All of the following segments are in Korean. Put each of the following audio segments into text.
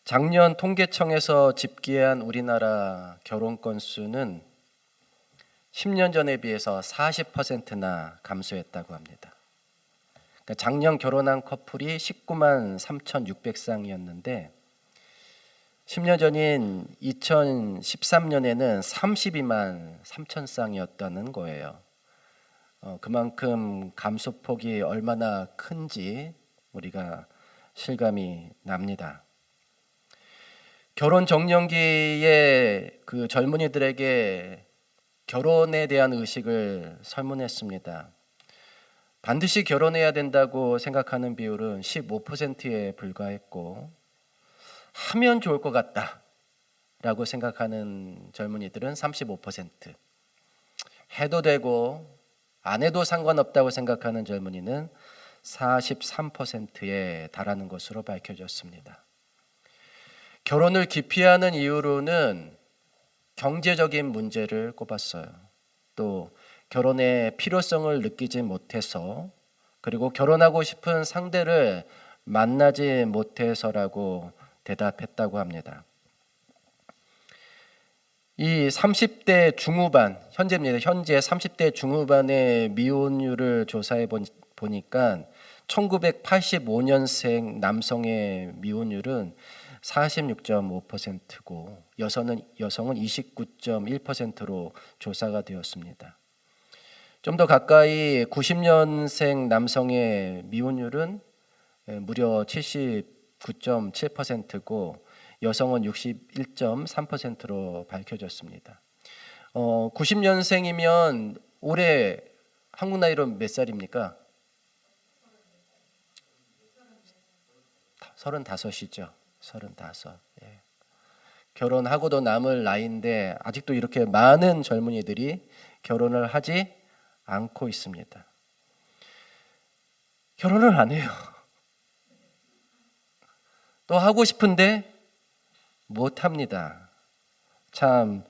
작년 통계청에서 집계한 우리나라 결혼 건수는 10년 전에 비해서 40%나 감소했다고 합니다. 그러니까 작년 결혼한 커플이 19만 3,600쌍이었는데 10년 전인 2013년에는 32만 3천 쌍이었다는 거예요. 그만큼 감소폭이 얼마나 큰지 우리가 실감이 납니다. 결혼 정년기에 그 젊은이들에게 결혼에 대한 의식을 설문했습니다. 반드시 결혼해야 된다고 생각하는 비율은 15%에 불과했고, 하면 좋을 것 같다라고 생각하는 젊은이들은 35%, 해도 되고 안 해도 상관없다고 생각하는 젊은이는 43%에 달하는 것으로 밝혀졌습니다. 결혼을 기피하는 이유로는 경제적인 문제를 꼽았어요. 또 결혼의 필요성을 느끼지 못해서, 그리고 결혼하고 싶은 상대를 만나지 못해서라고 대답했다고 합니다. 이 30대 중후반, 현재 30대 중후반의 미혼율을 조사해 보니까 1985년생 남성의 미혼율은 46.5%고 여성은 29.1%로 조사가 되었습니다. 좀 더 가까이 90년생 남성의 미혼율은 무려 79.7%고 여성은 61.3%로 밝혀졌습니다. 90년생이면 올해 한국 나이로 몇 살입니까? 35이죠. 35. 예. 결혼하고도 남을 나이인데 아직도 이렇게 많은 젊은이들이 결혼을 하지 않고 있습니다. 결혼을 안 해요. 또 하고 싶은데 못 합니다. 참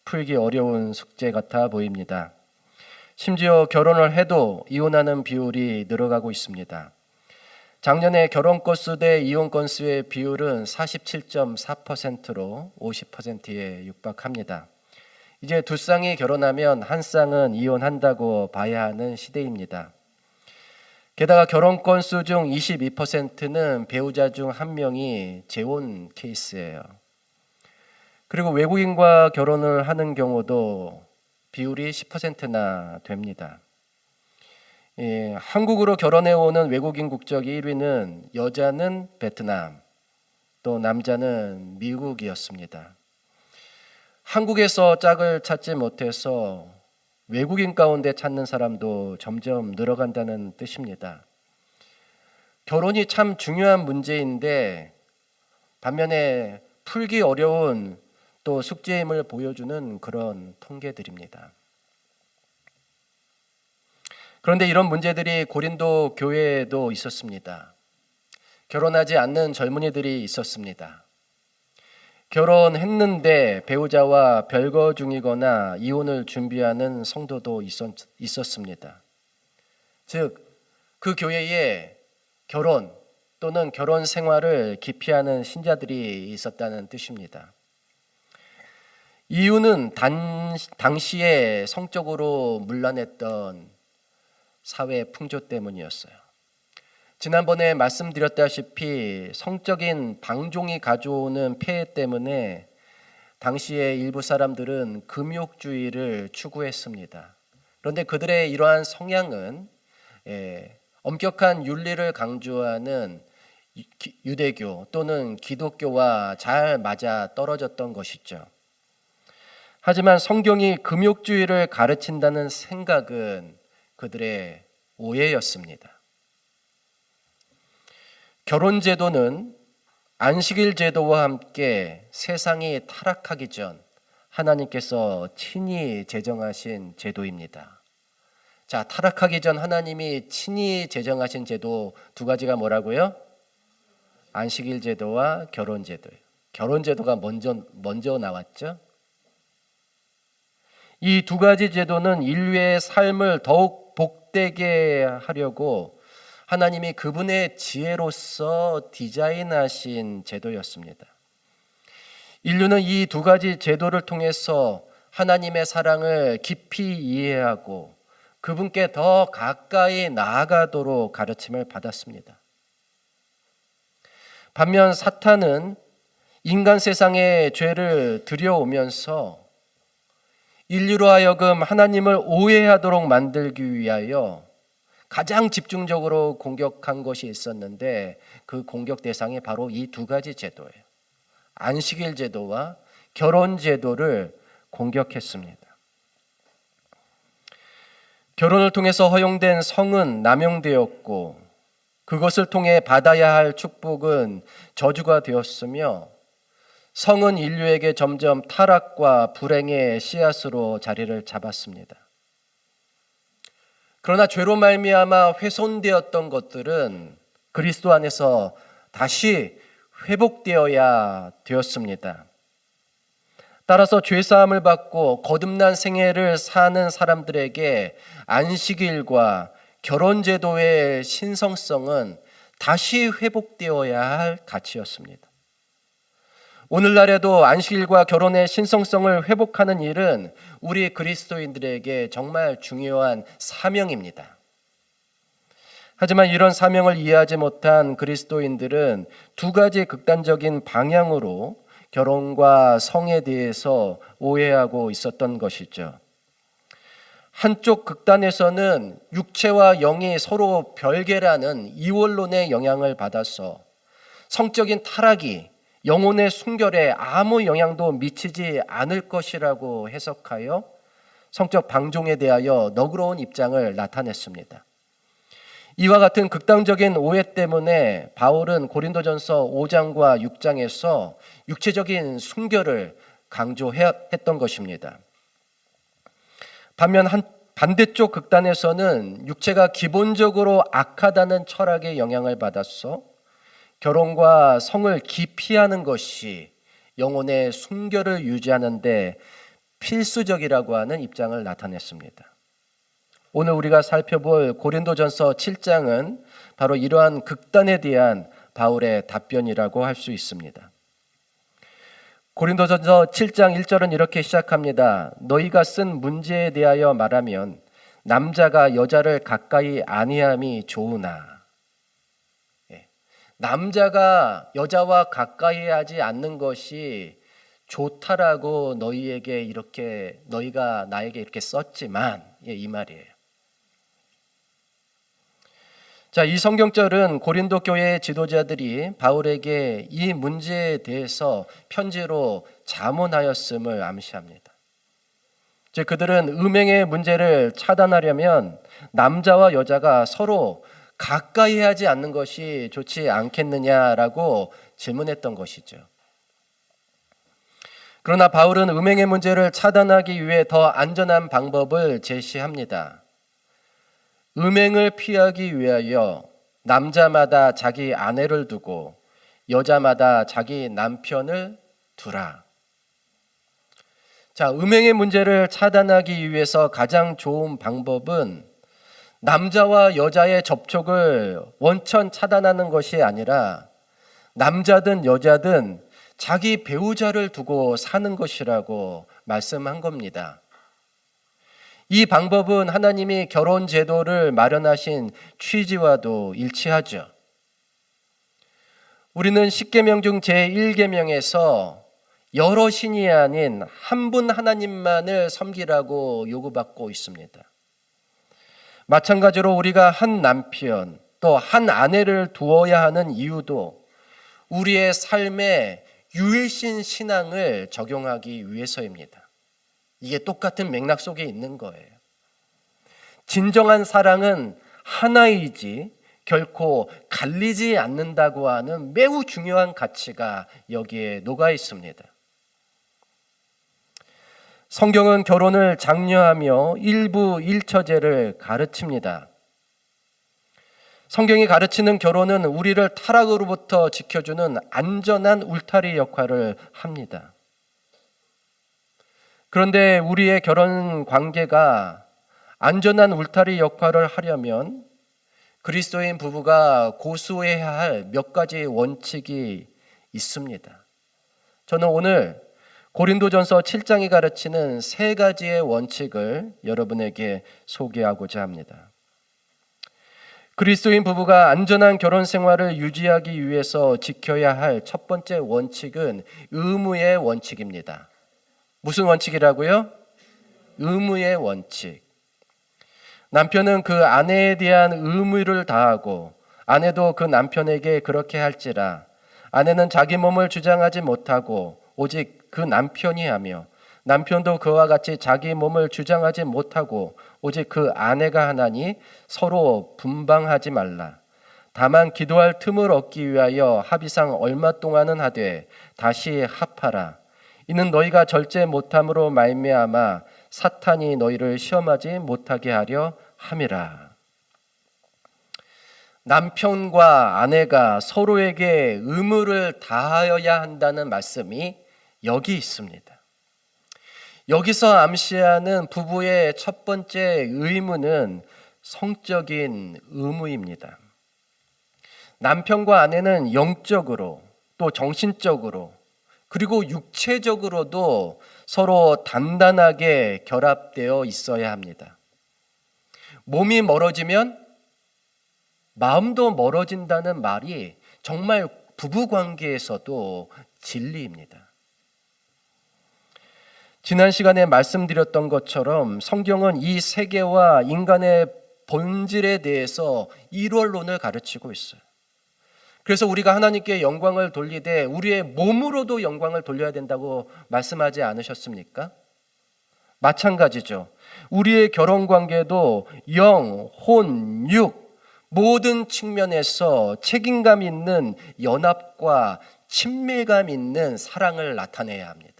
풀기 어려운 숙제 같아 보입니다. 심지어 결혼을 해도 이혼하는 비율이 늘어가고 있습니다. 작년에 결혼 건수 대 이혼 건수의 비율은 47.4%로 50%에 육박합니다. 이제 두 쌍이 결혼하면 한 쌍은 이혼한다고 봐야 하는 시대입니다. 게다가 결혼 건수 중 22%는 배우자 중 한 명이 재혼 케이스예요. 그리고 외국인과 결혼을 하는 경우도 비율이 10%나 됩니다. 한국으로 결혼해오는 외국인 국적 1위는 여자는 베트남, 또 남자는 미국이었습니다. 한국에서 짝을 찾지 못해서 외국인 가운데 찾는 사람도 점점 늘어간다는 뜻입니다. 결혼이 참 중요한 문제인데 반면에 풀기 어려운 또 숙제임을 보여주는 그런 통계들입니다. 그런데 이런 문제들이 고린도 교회에도 있었습니다. 결혼하지 않는 젊은이들이 있었습니다. 결혼했는데 배우자와 별거 중이거나 이혼을 준비하는 성도도 있었습니다. 즉, 그 교회에 결혼 또는 결혼 생활을 기피하는 신자들이 있었다는 뜻입니다. 이유는 당시에 성적으로 문란했던 사회 풍조 때문이었어요. 지난번에 말씀드렸다시피 성적인 방종이 가져오는 폐해 때문에 당시의 일부 사람들은 금욕주의를 추구했습니다. 그런데 그들의 이러한 성향은 엄격한 윤리를 강조하는 유대교 또는 기독교와 잘 맞아 떨어졌던 것이죠. 하지만 성경이 금욕주의를 가르친다는 생각은 그들의 오해였습니다. 결혼제도는 안식일 제도와 함께 세상이 타락하기 전 하나님께서 친히 제정하신 제도입니다. 자, 타락하기 전 하나님이 친히 제정하신 제도 두 가지가 뭐라고요? 안식일 제도와 결혼 제도예요. 결혼 제도가 먼저 나왔죠. 이 두 가지 제도는 인류의 삶을 더욱 복되게 하려고 하나님이 그분의 지혜로서 디자인하신 제도였습니다. 인류는 이 두 가지 제도를 통해서 하나님의 사랑을 깊이 이해하고 그분께 더 가까이 나아가도록 가르침을 받았습니다. 반면 사탄은 인간 세상에 죄를 들여오면서 인류로 하여금 하나님을 오해하도록 만들기 위하여 가장 집중적으로 공격한 것이 있었는데 그 공격 대상이 바로 이 두 가지 제도예요. 안식일 제도와 결혼 제도를 공격했습니다. 결혼을 통해서 허용된 성은 남용되었고 그것을 통해 받아야 할 축복은 저주가 되었으며 성은 인류에게 점점 타락과 불행의 씨앗으로 자리를 잡았습니다. 그러나 죄로 말미암아 훼손되었던 것들은 그리스도 안에서 다시 회복되어야 되었습니다. 따라서 죄사함을 받고 거듭난 생애를 사는 사람들에게 안식일과 결혼제도의 신성성은 다시 회복되어야 할 가치였습니다. 오늘날에도 안식일과 결혼의 신성성을 회복하는 일은 우리 그리스도인들에게 정말 중요한 사명입니다. 하지만 이런 사명을 이해하지 못한 그리스도인들은 두 가지 극단적인 방향으로 결혼과 성에 대해서 오해하고 있었던 것이죠. 한쪽 극단에서는 육체와 영이 서로 별개라는 이원론의 영향을 받아서 성적인 타락이 영혼의 순결에 아무 영향도 미치지 않을 것이라고 해석하여 성적 방종에 대하여 너그러운 입장을 나타냈습니다. 이와 같은 극단적인 오해 때문에 바울은 고린도전서 5장과 6장에서 육체적인 순결을 강조했던 것입니다. 반면 반대쪽 극단에서는 육체가 기본적으로 악하다는 철학의 영향을 받아서 결혼과 성을 기피하는 것이 영혼의 순결을 유지하는 데 필수적이라고 하는 입장을 나타냈습니다. 오늘 우리가 살펴볼 고린도전서 7장은 바로 이러한 극단에 대한 바울의 답변이라고 할 수 있습니다. 고린도전서 7장 1절은 이렇게 시작합니다. 너희가 쓴 문제에 대하여 말하면 남자가 여자를 가까이 아니함이 좋으나, 남자가 여자와 가까이 하지 않는 것이 좋다라고 너희가 나에게 이렇게 썼지만, 이 말이에요. 자, 이 성경절은 고린도 교회의 지도자들이 바울에게 이 문제에 대해서 편지로 자문하였음을 암시합니다. 즉 그들은 음행의 문제를 차단하려면 남자와 여자가 서로 가까이 하지 않는 것이 좋지 않겠느냐라고 질문했던 것이죠. 그러나 바울은 음행의 문제를 차단하기 위해 더 안전한 방법을 제시합니다. 음행을 피하기 위하여 남자마다 자기 아내를 두고 여자마다 자기 남편을 두라. 자, 음행의 문제를 차단하기 위해서 가장 좋은 방법은 남자와 여자의 접촉을 원천 차단하는 것이 아니라 남자든 여자든 자기 배우자를 두고 사는 것이라고 말씀한 겁니다. 이 방법은 하나님이 결혼 제도를 마련하신 취지와도 일치하죠. 우리는 십계명 중 제1계명에서 여러 신이 아닌 한 분 하나님만을 섬기라고 요구받고 있습니다. 마찬가지로 우리가 한 남편 또 한 아내를 두어야 하는 이유도 우리의 삶에 유일신 신앙을 적용하기 위해서입니다. 이게 똑같은 맥락 속에 있는 거예요. 진정한 사랑은 하나이지 결코 갈리지 않는다고 하는 매우 중요한 가치가 여기에 녹아 있습니다. 성경은 결혼을 장려하며 일부 일처제를 가르칩니다. 성경이 가르치는 결혼은 우리를 타락으로부터 지켜주는 안전한 울타리 역할을 합니다. 그런데 우리의 결혼 관계가 안전한 울타리 역할을 하려면 그리스도인 부부가 고수해야 할 몇 가지 원칙이 있습니다. 저는 오늘 고린도전서 7장이 가르치는 세 가지의 원칙을 여러분에게 소개하고자 합니다. 그리스도인 부부가 안전한 결혼 생활을 유지하기 위해서 지켜야 할 첫 번째 원칙은 의무의 원칙입니다. 무슨 원칙이라고요? 의무의 원칙. 남편은 그 아내에 대한 의무를 다하고 아내도 그 남편에게 그렇게 할지라 아내는 자기 몸을 주장하지 못하고 오직 그 남편이 하며 남편도 그와 같이 자기 몸을 주장하지 못하고 오직 그 아내가 하나니 서로 분방하지 말라. 다만 기도할 틈을 얻기 위하여 합의상 얼마 동안은 하되 다시 합하라. 이는 너희가 절제 못함으로 말미암아 사탄이 너희를 시험하지 못하게 하려 함이라. 남편과 아내가 서로에게 의무를 다하여야 한다는 말씀이 여기 있습니다. 여기서 암시하는 부부의 첫 번째 의무는 성적인 의무입니다. 남편과 아내는 영적으로 또 정신적으로 그리고 육체적으로도 서로 단단하게 결합되어 있어야 합니다. 몸이 멀어지면 마음도 멀어진다는 말이 정말 부부관계에서도 진리입니다. 지난 시간에 말씀드렸던 것처럼 성경은 이 세계와 인간의 본질에 대해서 일원론을 가르치고 있어요. 그래서 우리가 하나님께 영광을 돌리되 우리의 몸으로도 영광을 돌려야 된다고 말씀하지 않으셨습니까? 마찬가지죠. 우리의 결혼관계도 영, 혼, 육 모든 측면에서 책임감 있는 연합과 친밀감 있는 사랑을 나타내야 합니다.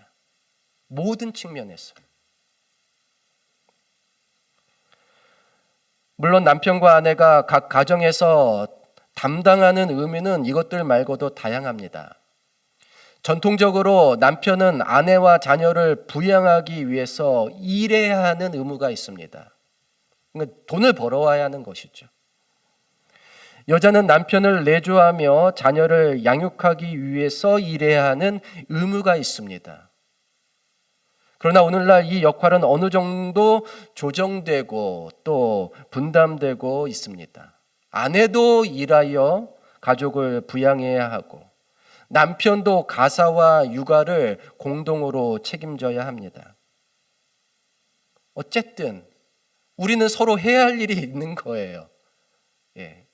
모든 측면에서. 물론 남편과 아내가 각 가정에서 담당하는 의무는 이것들 말고도 다양합니다. 전통적으로 남편은 아내와 자녀를 부양하기 위해서 일해야 하는 의무가 있습니다. 그러니까 돈을 벌어와야 하는 것이죠. 여자는 남편을 내조하며 자녀를 양육하기 위해서 일해야 하는 의무가 있습니다. 그러나 오늘날 이 역할은 어느 정도 조정되고 또 분담되고 있습니다. 아내도 일하여 가족을 부양해야 하고 남편도 가사와 육아를 공동으로 책임져야 합니다. 어쨌든 우리는 서로 해야 할 일이 있는 거예요. 예.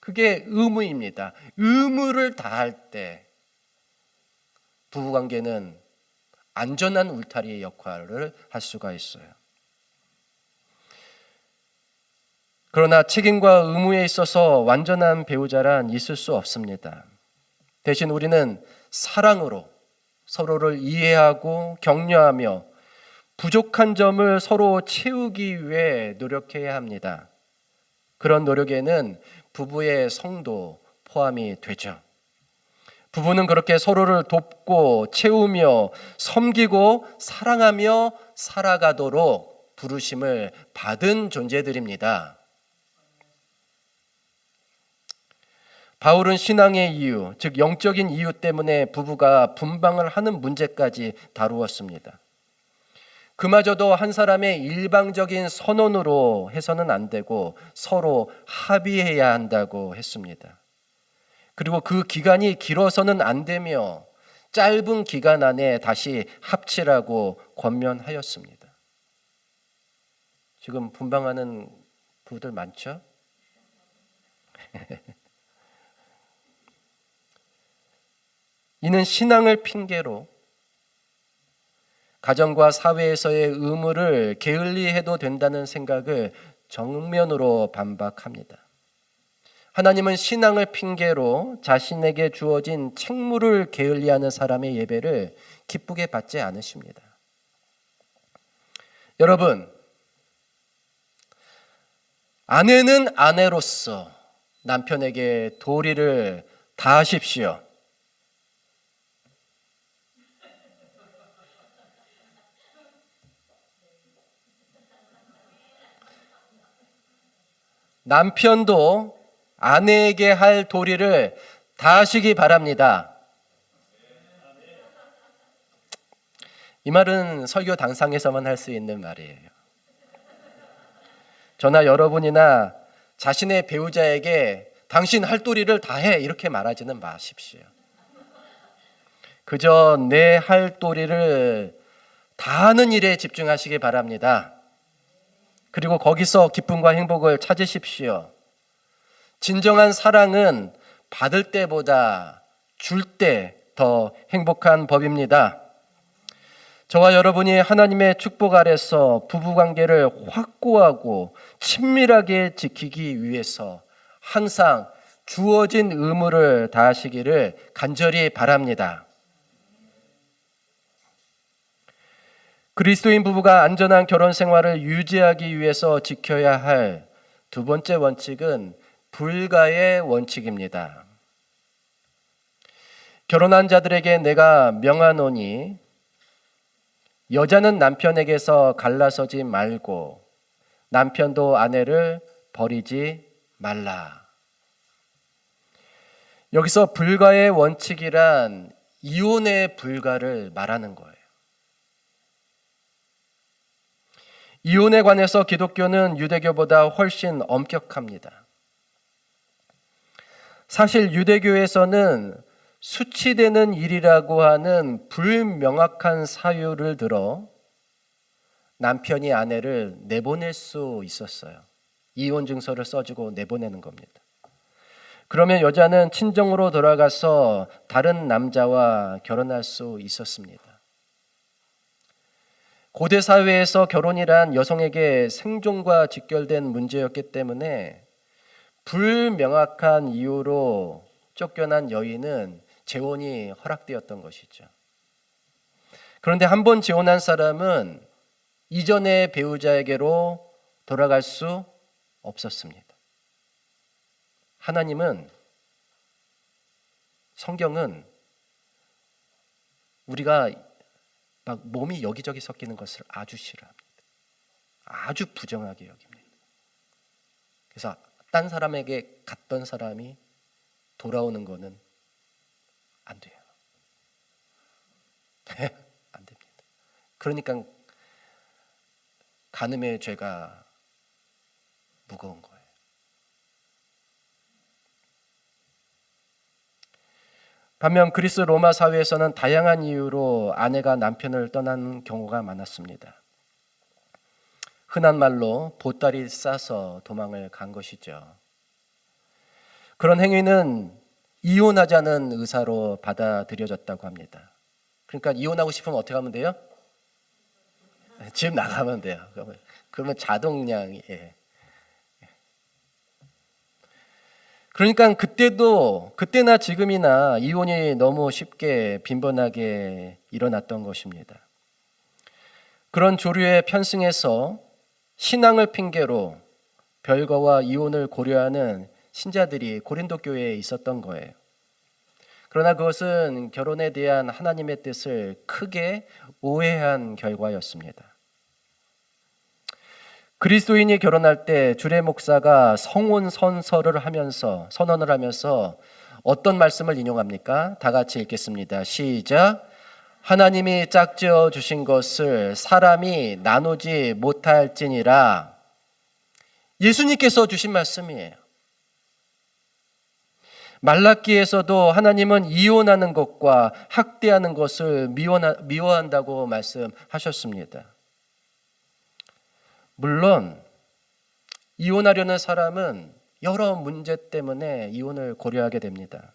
그게 의무입니다. 의무를 다할 때 부부관계는 안전한 울타리의 역할을 할 수가 있어요. 그러나 책임과 의무에 있어서 완전한 배우자란 있을 수 없습니다. 대신 우리는 사랑으로 서로를 이해하고 격려하며 부족한 점을 서로 채우기 위해 노력해야 합니다. 그런 노력에는 부부의 성도 포함이 되죠. 부부는 그렇게 서로를 돕고 채우며 섬기고 사랑하며 살아가도록 부르심을 받은 존재들입니다. 바울은 신앙의 이유, 즉 영적인 이유 때문에 부부가 분방을 하는 문제까지 다루었습니다. 그마저도 한 사람의 일방적인 선언으로 해서는 안 되고 서로 합의해야 한다고 했습니다. 그리고 그 기간이 길어서는 안 되며 짧은 기간 안에 다시 합치라고 권면하였습니다. 지금 분방하는 부부들 많죠? 이는 신앙을 핑계로 가정과 사회에서의 의무를 게을리해도 된다는 생각을 정면으로 반박합니다. 하나님은 신앙을 핑계로 자신에게 주어진 책무를 게을리하는 사람의 예배를 기쁘게 받지 않으십니다. 여러분, 아내는 아내로서 남편에게 도리를 다하십시오. 남편도 아내에게 할 도리를 다하시기 바랍니다. 이 말은 설교 당상에서만 할 수 있는 말이에요. 저나 여러분이나 자신의 배우자에게 당신 할 도리를 다해 이렇게 말하지는 마십시오. 그저 내 할 도리를 다하는 일에 집중하시기 바랍니다. 그리고 거기서 기쁨과 행복을 찾으십시오. 진정한 사랑은 받을 때보다 줄 때 더 행복한 법입니다. 저와 여러분이 하나님의 축복 아래서 부부관계를 확고하고 친밀하게 지키기 위해서 항상 주어진 의무를 다하시기를 간절히 바랍니다. 그리스도인 부부가 안전한 결혼 생활을 유지하기 위해서 지켜야 할 두 번째 원칙은 불가의 원칙입니다. 결혼한 자들에게 내가 명하노니 여자는 남편에게서 갈라서지 말고 남편도 아내를 버리지 말라. 여기서 불가의 원칙이란 이혼의 불가를 말하는 거예요. 이혼에 관해서 기독교는 유대교보다 훨씬 엄격합니다. 사실 유대교에서는 수치되는 일이라고 하는 불명확한 사유를 들어 남편이 아내를 내보낼 수 있었어요. 이혼 증서를 써주고 내보내는 겁니다. 그러면 여자는 친정으로 돌아가서 다른 남자와 결혼할 수 있었습니다. 고대 사회에서 결혼이란 여성에게 생존과 직결된 문제였기 때문에 불명확한 이유로 쫓겨난 여인은 재혼이 허락되었던 것이죠. 그런데 한 번 재혼한 사람은 이전의 배우자에게로 돌아갈 수 없었습니다. 하나님은, 성경은 우리가 막 몸이 여기저기 섞이는 것을 아주 싫어합니다. 아주 부정하게 여깁니다. 그래서 딴 사람에게 갔던 사람이 돌아오는 거는 안 돼요. 안 됩니다. 그러니까 간음의 죄가 무거운 거예요. 반면 그리스 로마 사회에서는 다양한 이유로 아내가 남편을 떠난 경우가 많았습니다. 흔한 말로 보따리 싸서 도망을 간 것이죠. 그런 행위는 이혼하자는 의사로 받아들여졌다고 합니다. 그러니까 이혼하고 싶으면 어떻게 하면 돼요? 집 나가면 돼요. 그러면 자동량이에요. 그러니까 그때나 지금이나 이혼이 너무 쉽게 빈번하게 일어났던 것입니다. 그런 조류에 편승해서 신앙을 핑계로 별거와 이혼을 고려하는 신자들이 고린도 교회에 있었던 거예요. 그러나 그것은 결혼에 대한 하나님의 뜻을 크게 오해한 결과였습니다. 그리스도인이 결혼할 때 주례 목사가 성혼 선언을 하면서 어떤 말씀을 인용합니까? 다 같이 읽겠습니다. 시작. 하나님이 짝지어 주신 것을 사람이 나누지 못할지니라. 예수님께서 주신 말씀이에요. 말라기에서도 하나님은 이혼하는 것과 학대하는 것을 미워한다고 말씀하셨습니다. 물론 이혼하려는 사람은 여러 문제 때문에 이혼을 고려하게 됩니다.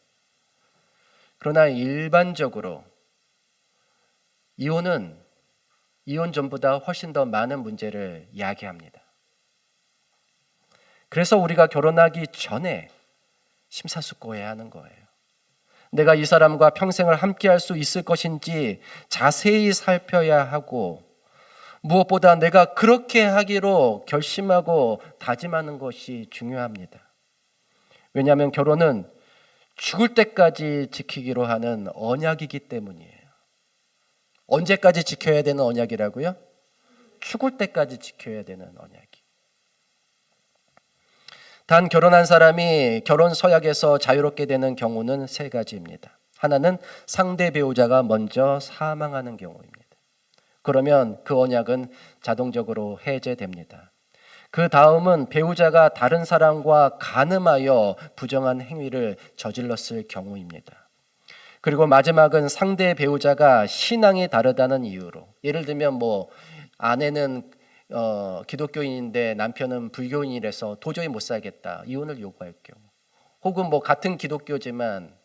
그러나 일반적으로 이혼은 이혼 전보다 훨씬 더 많은 문제를 야기합니다. 그래서 우리가 결혼하기 전에 심사숙고해야 하는 거예요. 내가 이 사람과 평생을 함께할 수 있을 것인지 자세히 살펴야 하고, 무엇보다 내가 그렇게 하기로 결심하고 다짐하는 것이 중요합니다. 왜냐하면 결혼은 죽을 때까지 지키기로 하는 언약이기 때문이에요. 언제까지 지켜야 되는 언약이라고요? 죽을 때까지 지켜야 되는 언약이. 단 결혼한 사람이 결혼 서약에서 자유롭게 되는 경우는 세 가지입니다. 하나는 상대 배우자가 먼저 사망하는 경우입니다. 그러면 그 언약은 자동적으로 해제됩니다. 그 다음은 배우자가 다른 사람과 간음하여 부정한 행위를 저질렀을 경우입니다. 그리고 마지막은 상대 배우자가 신앙이 다르다는 이유로, 예를 들면 뭐 아내는 기독교인인데 남편은 불교인이라서 도저히 못 살겠다, 이혼을 요구할 경우, 혹은 뭐 같은 기독교지만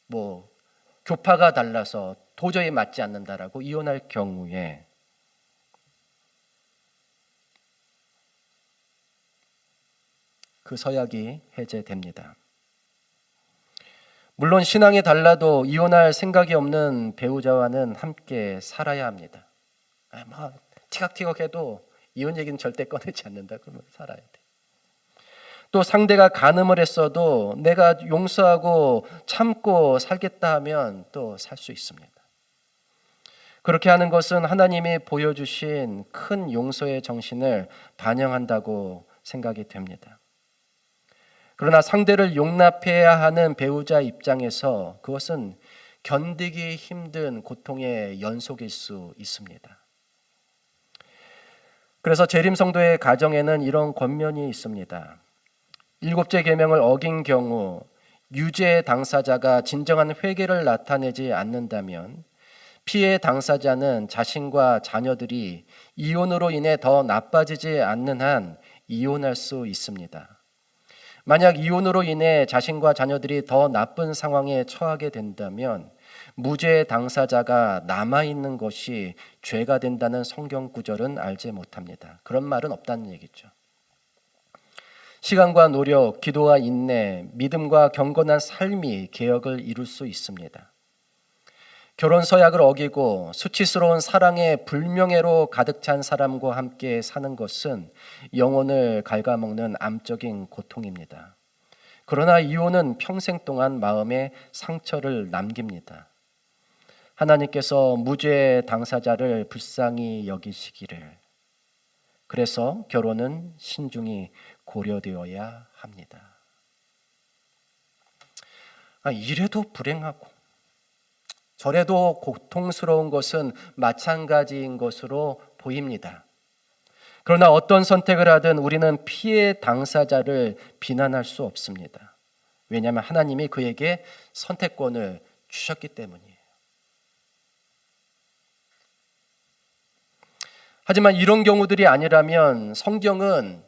뭐 교파가 달라서 도저히 맞지 않는다라고 이혼할 경우에 그 서약이 해제됩니다. 물론 신앙이 달라도 이혼할 생각이 없는 배우자와는 함께 살아야 합니다. 뭐 티격태격해도 이혼 얘기는 절대 꺼내지 않는다 그러면 살아야 돼. 또 상대가 간음을 했어도 내가 용서하고 참고 살겠다 하면 또 살 수 있습니다. 그렇게 하는 것은 하나님이 보여주신 큰 용서의 정신을 반영한다고 생각이 됩니다. 그러나 상대를 용납해야 하는 배우자 입장에서 그것은 견디기 힘든 고통의 연속일 수 있습니다. 그래서 재림성도의 가정에는 이런 권면이 있습니다. 7째 계명을 어긴 경우 유죄 당사자가 진정한 회개를 나타내지 않는다면 피해 당사자는 자신과 자녀들이 이혼으로 인해 더 나빠지지 않는 한 이혼할 수 있습니다. 만약 이혼으로 인해 자신과 자녀들이 더 나쁜 상황에 처하게 된다면 무죄 당사자가 남아있는 것이 죄가 된다는 성경 구절은 알지 못합니다. 그런 말은 없다는 얘기죠. 시간과 노력, 기도와 인내, 믿음과 경건한 삶이 개혁을 이룰 수 있습니다. 결혼 서약을 어기고 수치스러운 사랑의 불명예로 가득 찬 사람과 함께 사는 것은 영혼을 갉아먹는 암적인 고통입니다. 그러나 이혼은 평생 동안 마음에 상처를 남깁니다. 하나님께서 무죄 당사자를 불쌍히 여기시기를, 그래서 결혼은 신중히 고려되어야 합니다. 이래도 불행하고 저래도 고통스러운 것은 마찬가지인 것으로 보입니다. 그러나 어떤 선택을 하든 우리는 피해 당사자를 비난할 수 없습니다. 왜냐하면 하나님이 그에게 선택권을 주셨기 때문이에요. 하지만 이런 경우들이 아니라면 성경은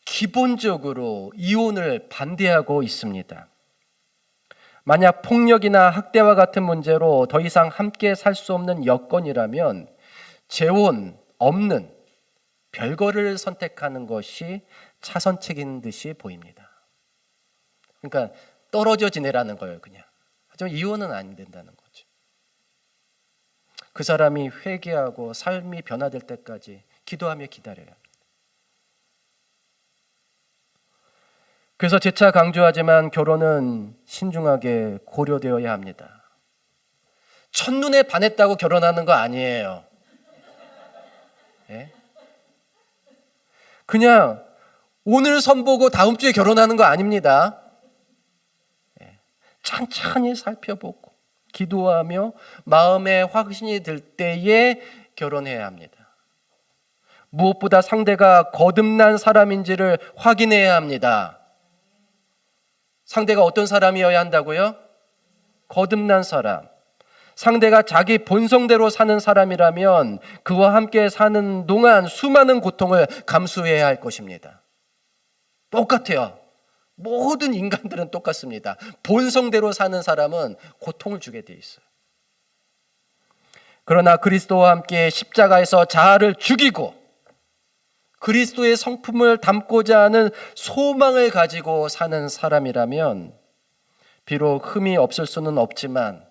기본적으로 이혼을 반대하고 있습니다. 만약 폭력이나 학대와 같은 문제로 더 이상 함께 살 수 없는 여건이라면 재혼 없는 별거를 선택하는 것이 차선책인 듯이 보입니다. 그러니까 떨어져 지내라는 거예요, 그냥. 하지만 이혼은 안 된다는 거죠. 그 사람이 회개하고 삶이 변화될 때까지 기도하며 기다려야 합니다. 그래서 재차 강조하지만 결혼은 신중하게 고려되어야 합니다. 첫눈에 반했다고 결혼하는 거 아니에요. 네? 그냥 오늘 선보고 다음 주에 결혼하는 거 아닙니다. 네. 천천히 살펴보고 기도하며 마음에 확신이 들 때에 결혼해야 합니다. 무엇보다 상대가 거듭난 사람인지를 확인해야 합니다. 상대가 어떤 사람이어야 한다고요? 거듭난 사람. 상대가 자기 본성대로 사는 사람이라면 그와 함께 사는 동안 수많은 고통을 감수해야 할 것입니다. 똑같아요. 모든 인간들은 똑같습니다. 본성대로 사는 사람은 고통을 주게 돼 있어요. 그러나 그리스도와 함께 십자가에서 자아를 죽이고 그리스도의 성품을 담고자 하는 소망을 가지고 사는 사람이라면 비록 흠이 없을 수는 없지만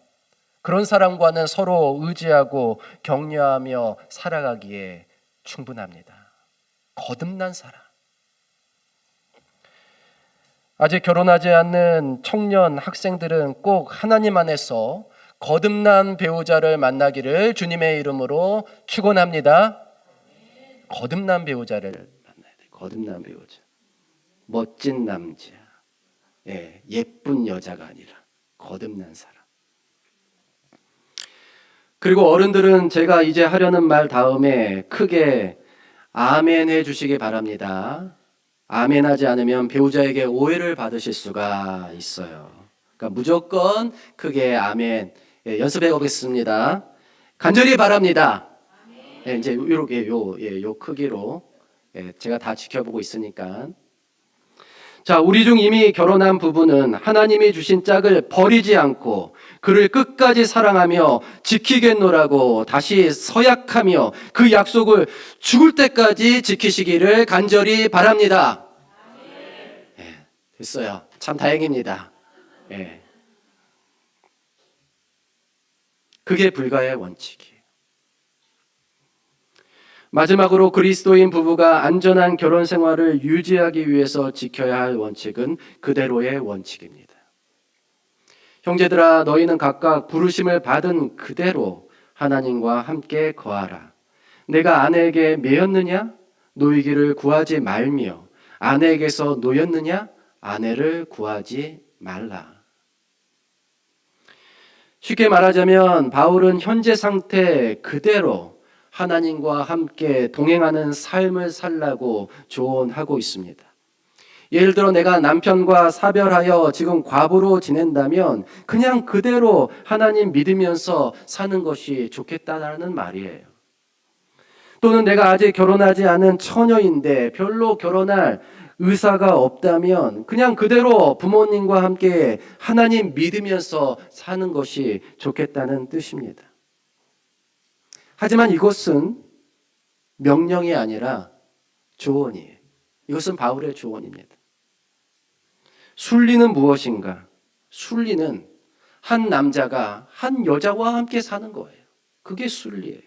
그런 사람과는 서로 의지하고 격려하며 살아가기에 충분합니다. 거듭난 사람. 아직 결혼하지 않는 청년 학생들은 꼭 하나님 안에서 거듭난 배우자를 만나기를 주님의 이름으로 축원합니다. 거듭난 배우자를 만나야 돼. 거듭난 배우자. 멋진 남자. 예쁜 여자가 아니라 거듭난 사람. 그리고 어른들은 제가 이제 하려는 말 다음에 크게 아멘 해 주시기 바랍니다. 아멘 하지 않으면 배우자에게 오해를 받으실 수가 있어요. 그러니까 무조건 크게 아멘. 예, 연습해 보겠습니다. 간절히 바랍니다. 예, 이제 이렇게 요 크기로 제가 다 지켜보고 있으니까. 자, 우리 중 이미 결혼한 부부는 하나님이 주신 짝을 버리지 않고 그를 끝까지 사랑하며 지키겠노라고 다시 서약하며 그 약속을 죽을 때까지 지키시기를 간절히 바랍니다. 예, 됐어요. 참 다행입니다. 예. 그게 불가의 원칙이에요. 마지막으로 그리스도인 부부가 안전한 결혼 생활을 유지하기 위해서 지켜야 할 원칙은 그대로의 원칙입니다. 형제들아, 너희는 각각 부르심을 받은 그대로 하나님과 함께 거하라. 내가 아내에게 매였느냐? 노이기를 구하지 말며 아내에게서 노였느냐? 아내를 구하지 말라. 쉽게 말하자면 바울은 현재 상태 그대로 하나님과 함께 동행하는 삶을 살라고 조언하고 있습니다. 예를 들어 내가 남편과 사별하여 지금 과부로 지낸다면 그냥 그대로 하나님 믿으면서 사는 것이 좋겠다는 말이에요. 또는 내가 아직 결혼하지 않은 처녀인데 별로 결혼할 의사가 없다면 그냥 그대로 부모님과 함께 하나님 믿으면서 사는 것이 좋겠다는 뜻입니다. 하지만 이것은 명령이 아니라 조언이에요. 이것은 바울의 조언입니다. 순리는 무엇인가? 순리는 한 남자가 한 여자와 함께 사는 거예요. 그게 순리예요.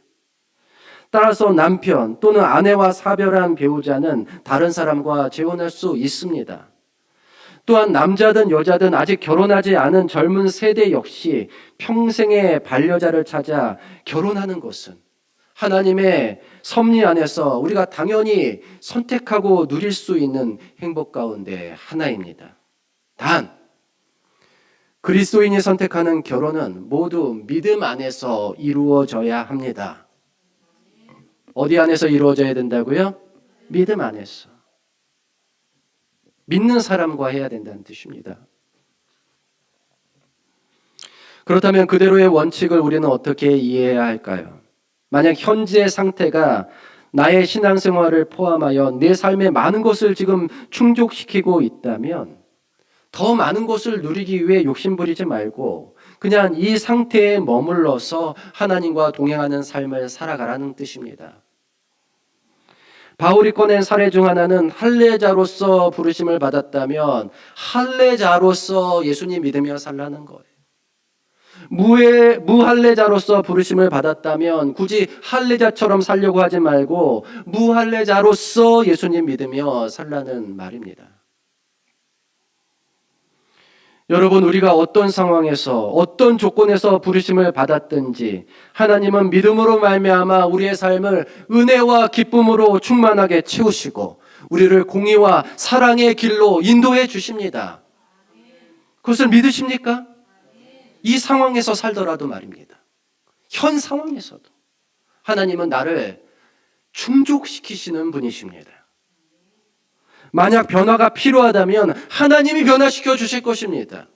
따라서 남편 또는 아내와 사별한 배우자는 다른 사람과 재혼할 수 있습니다. 또한 남자든 여자든 아직 결혼하지 않은 젊은 세대 역시 평생의 반려자를 찾아 결혼하는 것은 하나님의 섭리 안에서 우리가 당연히 선택하고 누릴 수 있는 행복 가운데 하나입니다. 단, 그리스도인이 선택하는 결혼은 모두 믿음 안에서 이루어져야 합니다. 어디 안에서 이루어져야 된다고요? 믿음 안에서. 믿는 사람과 해야 된다는 뜻입니다. 그렇다면 그대로의 원칙을 우리는 어떻게 이해해야 할까요? 만약 현재 상태가 나의 신앙생활을 포함하여 내 삶의 많은 것을 지금 충족시키고 있다면 더 많은 것을 누리기 위해 욕심부리지 말고 그냥 이 상태에 머물러서 하나님과 동행하는 삶을 살아가라는 뜻입니다. 바울이 꺼낸 사례 중 하나는 할례자로서 부르심을 받았다면 할례자로서 예수님 믿으며 살라는 거예요. 무할례자로서 부르심을 받았다면 굳이 할례자처럼 살려고 하지 말고 무할례자로서 예수님 믿으며 살라는 말입니다. 여러분, 우리가 어떤 상황에서 어떤 조건에서 부르심을 받았든지 하나님은 믿음으로 말미암아 우리의 삶을 은혜와 기쁨으로 충만하게 채우시고 우리를 공의와 사랑의 길로 인도해 주십니다. 그것을 믿으십니까? 이 상황에서 살더라도 말입니다. 현 상황에서도 하나님은 나를 충족시키시는 분이십니다. 만약 변화가 필요하다면 하나님이 변화시켜 주실 것입니다.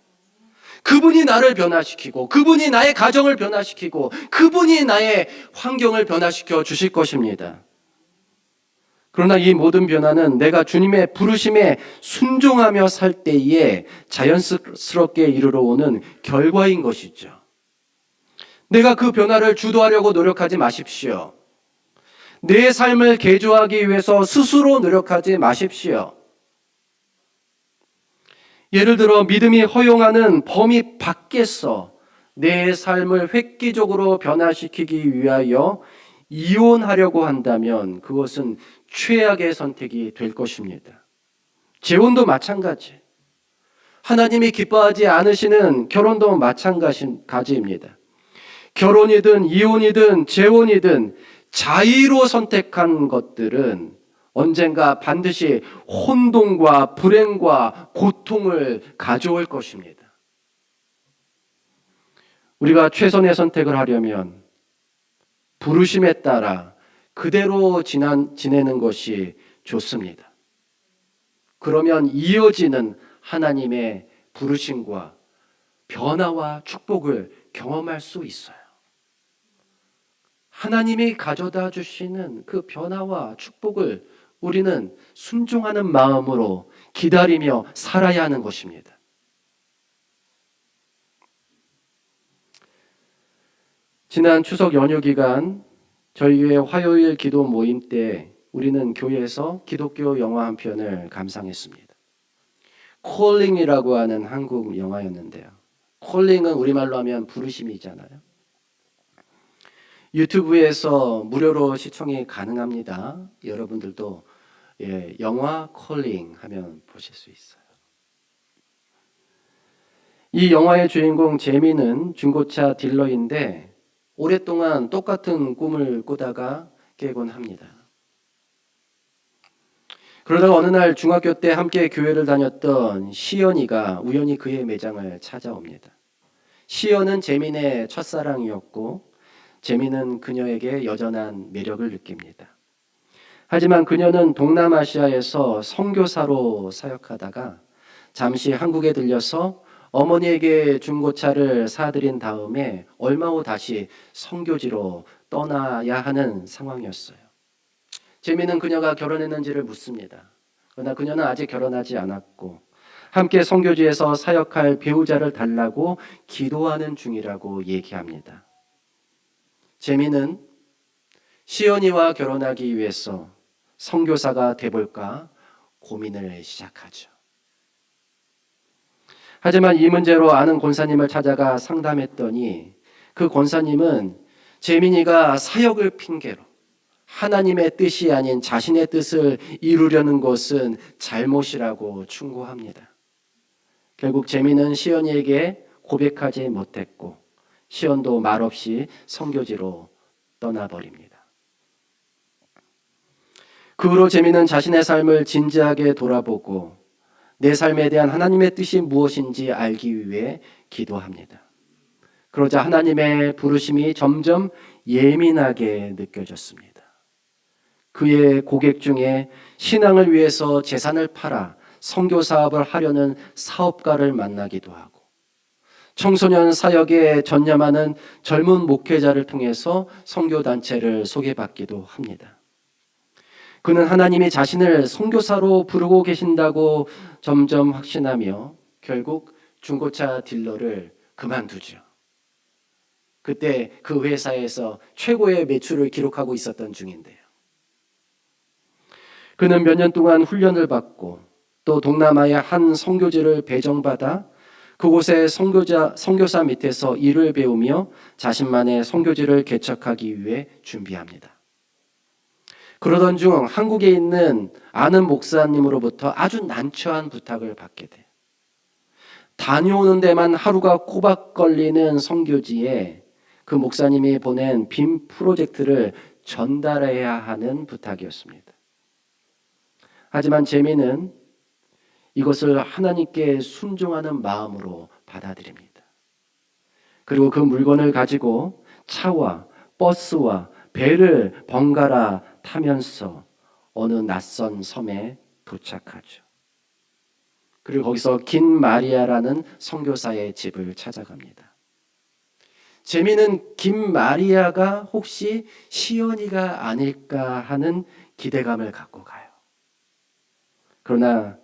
그분이 나를 변화시키고 그분이 나의 가정을 변화시키고 그분이 나의 환경을 변화시켜 주실 것입니다. 그러나 이 모든 변화는 내가 주님의 부르심에 순종하며 살 때에 자연스럽게 이르러 오는 결과인 것이죠. 내가 그 변화를 주도하려고 노력하지 마십시오. 내 삶을 개조하기 위해서 스스로 노력하지 마십시오. 예를 들어 믿음이 허용하는 범위 밖에서 내 삶을 획기적으로 변화시키기 위하여 이혼하려고 한다면 그것은 최악의 선택이 될 것입니다. 재혼도 마찬가지. 하나님이 기뻐하지 않으시는 결혼도 마찬가지입니다. 결혼이든 이혼이든 재혼이든 자의로 선택한 것들은 언젠가 반드시 혼돈과 불행과 고통을 가져올 것입니다. 우리가 최선의 선택을 하려면 부르심에 따라 그대로 지내는 것이 좋습니다. 그러면 이어지는 하나님의 부르심과 변화와 축복을 경험할 수 있어요. 하나님이 가져다 주시는 그 변화와 축복을 우리는 순종하는 마음으로 기다리며 살아야 하는 것입니다. 지난 추석 연휴 기간 저희 교회 화요일 기도 모임 때 우리는 교회에서 기독교 영화 한 편을 감상했습니다. 콜링이라고 하는 한국 영화였는데요. 콜링은 우리말로 하면 부르심이잖아요. 유튜브에서 무료로 시청이 가능합니다. 여러분들도 영화 콜링 하면 보실 수 있어요. 이 영화의 주인공 제미는 중고차 딜러인데 오랫동안 똑같은 꿈을 꾸다가 깨곤 합니다. 그러다가 어느 날 중학교 때 함께 교회를 다녔던 시연이가 우연히 그의 매장을 찾아옵니다. 시연은 제민의 첫사랑이었고 제민은 그녀에게 여전한 매력을 느낍니다. 하지만 그녀는 동남아시아에서 선교사로 사역하다가 잠시 한국에 들려서 어머니에게 중고차를 사들인 다음에 얼마 후 다시 선교지로 떠나야 하는 상황이었어요. 제미는 그녀가 결혼했는지를 묻습니다. 그러나 그녀는 아직 결혼하지 않았고 함께 선교지에서 사역할 배우자를 달라고 기도하는 중이라고 얘기합니다. 제미는 시연이와 결혼하기 위해서 선교사가 돼볼까 고민을 시작하죠. 하지만 이 문제로 아는 권사님을 찾아가 상담했더니 그 권사님은 제민이가 사역을 핑계로 하나님의 뜻이 아닌 자신의 뜻을 이루려는 것은 잘못이라고 충고합니다. 결국 제민은 시연이에게 고백하지 못했고 시연도 말없이 선교지로 떠나버립니다. 그 후로 제민은 자신의 삶을 진지하게 돌아보고 내 삶에 대한 하나님의 뜻이 무엇인지 알기 위해 기도합니다. 그러자 하나님의 부르심이 점점 예민하게 느껴졌습니다. 그의 고객 중에 신앙을 위해서 재산을 팔아 선교 사업을 하려는 사업가를 만나기도 하고 청소년 사역에 전념하는 젊은 목회자를 통해서 선교 단체를 소개받기도 합니다. 그는 하나님이 자신을 선교사로 부르고 계신다고 점점 확신하며 결국 중고차 딜러를 그만두죠. 그때 그 회사에서 최고의 매출을 기록하고 있었던 중인데요. 그는 몇 년 동안 훈련을 받고 또 동남아의 한 선교지를 배정받아 그곳의 선교사 밑에서 일을 배우며 자신만의 선교지를 개척하기 위해 준비합니다. 그러던 중 한국에 있는 아는 목사님으로부터 아주 난처한 부탁을 받게 돼요. 다녀오는 데만 하루가 꼬박 걸리는 선교지에 그 목사님이 보낸 빔 프로젝트를 전달해야 하는 부탁이었습니다. 하지만 제미는 이것을 하나님께 순종하는 마음으로 받아들입니다. 그리고 그 물건을 가지고 차와 버스와 배를 번갈아 타면서 어느 낯선 섬에 도착하죠. 그리고 거기서 긴 마리아라는 선교사의 집을 찾아갑니다. 제미는 긴 마리아가 혹시 시연이가 아닐까 하는 기대감을 갖고 가요. 그러나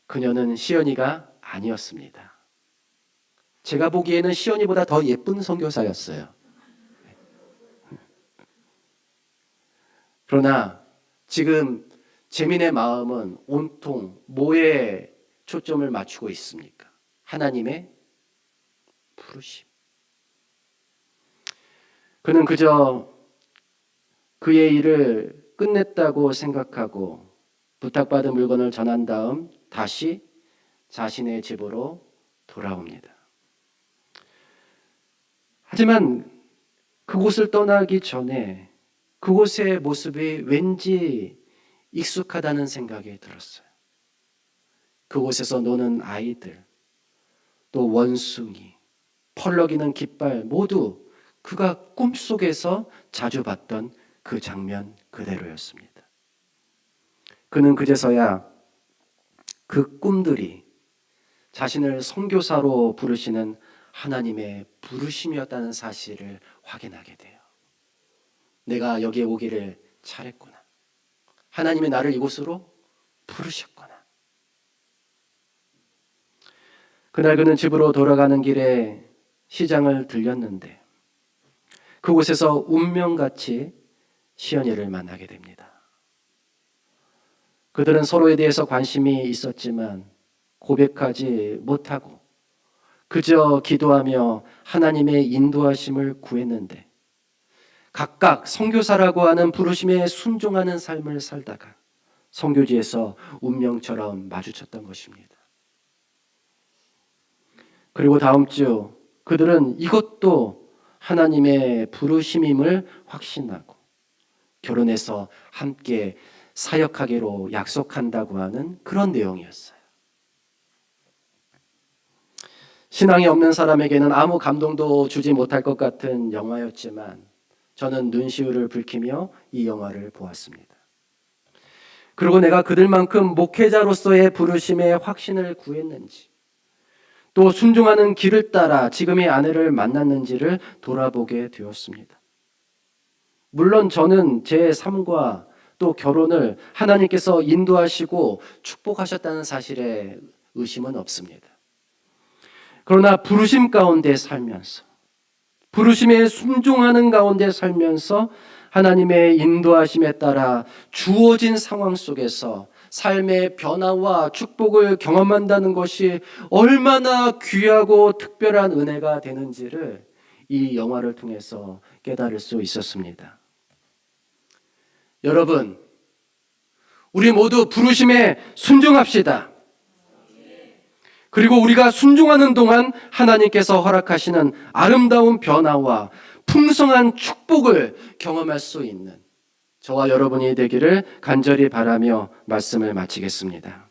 그녀는 시연이가 아니었습니다. 제가 보기에는 시연이보다 더 예쁜 선교사였어요. 그러나 지금 제민의 마음은 온통 뭐에 초점을 맞추고 있습니까? 하나님의 부르심. 그는 그저 그의 일을 끝냈다고 생각하고 부탁받은 물건을 전한 다음 다시 자신의 집으로 돌아옵니다. 하지만 그곳을 떠나기 전에 그곳의 모습이 왠지 익숙하다는 생각이 들었어요. 그곳에서 노는 아이들, 또 원숭이, 펄럭이는 깃발 모두 그가 꿈속에서 자주 봤던 그 장면 그대로였습니다. 그는 그제서야 그 꿈들이 자신을 선교사로 부르시는 하나님의 부르심이었다는 사실을 확인하게 돼요. 내가 여기에 오기를 잘했구나. 하나님이 나를 이곳으로 부르셨구나. 그날 그는 집으로 돌아가는 길에 시장을 들렸는데 그곳에서 운명같이 시연이를 만나게 됩니다. 그들은 서로에 대해서 관심이 있었지만 고백하지 못하고 그저 기도하며 하나님의 인도하심을 구했는데 각각 선교사라고 하는 부르심에 순종하는 삶을 살다가 선교지에서 운명처럼 마주쳤던 것입니다. 그리고 다음 주 그들은 이것도 하나님의 부르심임을 확신하고 결혼해서 함께 사역하기로 약속한다고 하는 그런 내용이었어요. 신앙이 없는 사람에게는 아무 감동도 주지 못할 것 같은 영화였지만 저는 눈시울을 붉히며 이 영화를 보았습니다. 그리고 내가 그들만큼 목회자로서의 부르심에 확신을 구했는지 또 순종하는 길을 따라 지금의 아내를 만났는지를 돌아보게 되었습니다. 물론 저는 제 삶과 또 결혼을 하나님께서 인도하시고 축복하셨다는 사실에 의심은 없습니다. 그러나 부르심 가운데 살면서 부르심에 순종하는 가운데 살면서 하나님의 인도하심에 따라 주어진 상황 속에서 삶의 변화와 축복을 경험한다는 것이 얼마나 귀하고 특별한 은혜가 되는지를 이 영화를 통해서 깨달을 수 있었습니다. 여러분, 우리 모두 부르심에 순종합시다. 그리고 우리가 순종하는 동안 하나님께서 허락하시는 아름다운 변화와 풍성한 축복을 경험할 수 있는 저와 여러분이 되기를 간절히 바라며 말씀을 마치겠습니다.